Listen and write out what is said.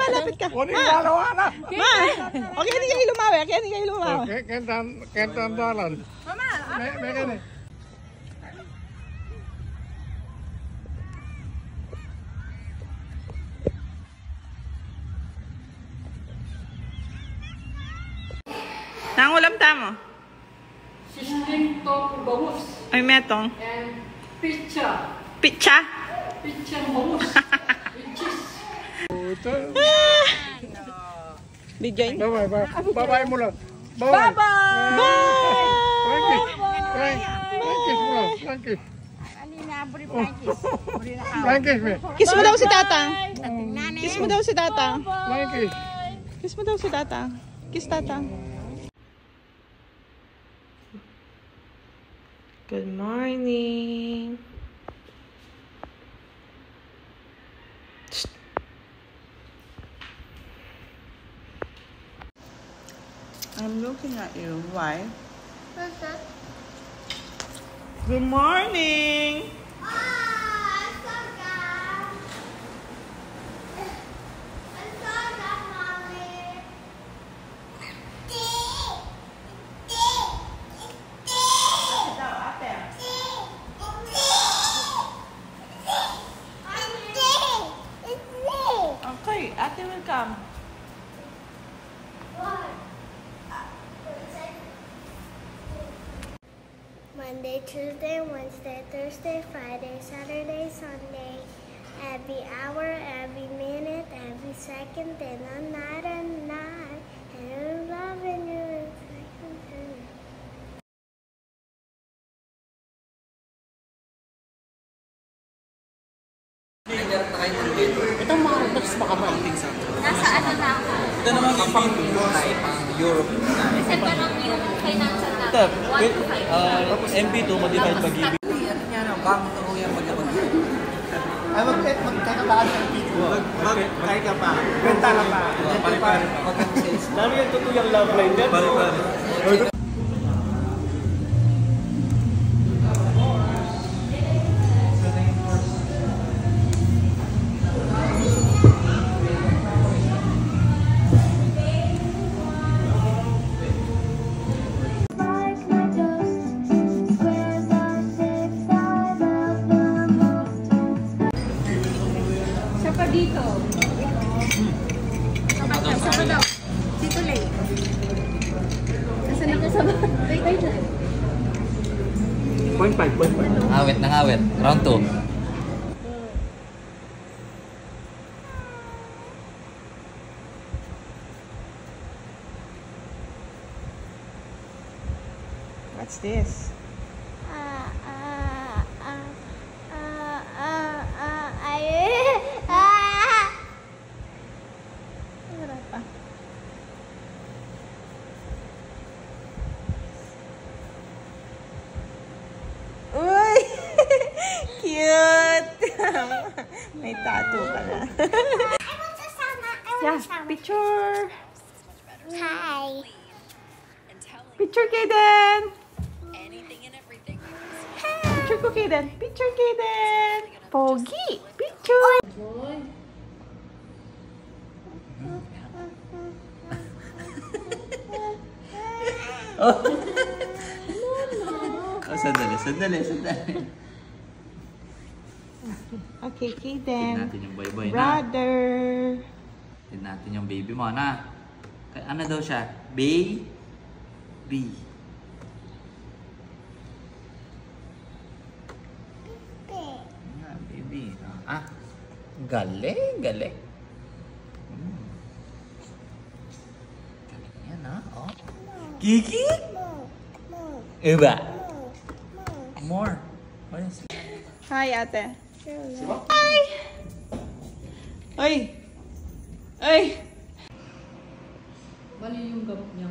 malapit ka. Ma! Ma! Okay, hindi kayo lumawi. Okay, hindi kayo lumawi. Kentan-dalan. Mama! Megan nih. Nangulam tamo? Sisling tong bangus. Ay, metong. And pizza. Pizza? Pizza bangus. With cheese. Bigay. Bye-bye mula. Bye-bye! Kiss mo daw si Tatang. Kiss mo daw si Tatang. Kiss mo daw si Tatang. Kiss Tatang. Good morning. I'm looking at you. Why? Good morning. Okay, Ate will come. Monday, Tuesday, Wednesday, Thursday, Friday, Saturday, Sunday, every hour, every minute, every second, and a night and night, and I'm loving you. Itong mga books baka marating sa akin. Nasa ano na ako? Ito naman yung Philippines na pang Europe na. Kasi parang yung financial na. Ito, 1 to 5. MB2 modified pag-ibig. Ano niya na, bang ito yung pag-ibig. Ay, magkakataan sa MB2. Kahit ka pa. Benta na pa. Pari-pari pa. Lalo yung tutuyang love line dyan. Pari-pari. Dito. Sapa daw. Dito late. Nasaan ako sa wait. 0.5. Awit ng awit. Round 2. What's this? Uy! Cute! May tattoo pala. Yeah, picture! Hi. Picture Kaden! Picture ko Kaden! Picture Kaden! Pogi! Picture! Sandali. Okay, Tignan Kaden. natin yung boy-boy na. Brother. Tignan natin yung baby mo, na. Ano daw siya? Baby. Baby. Galing. Galing yan, ha? Oh. Kiki? Iba. More. What is it? Hi, ate. Hi! Ay! Ay! Bali yung gamot niya.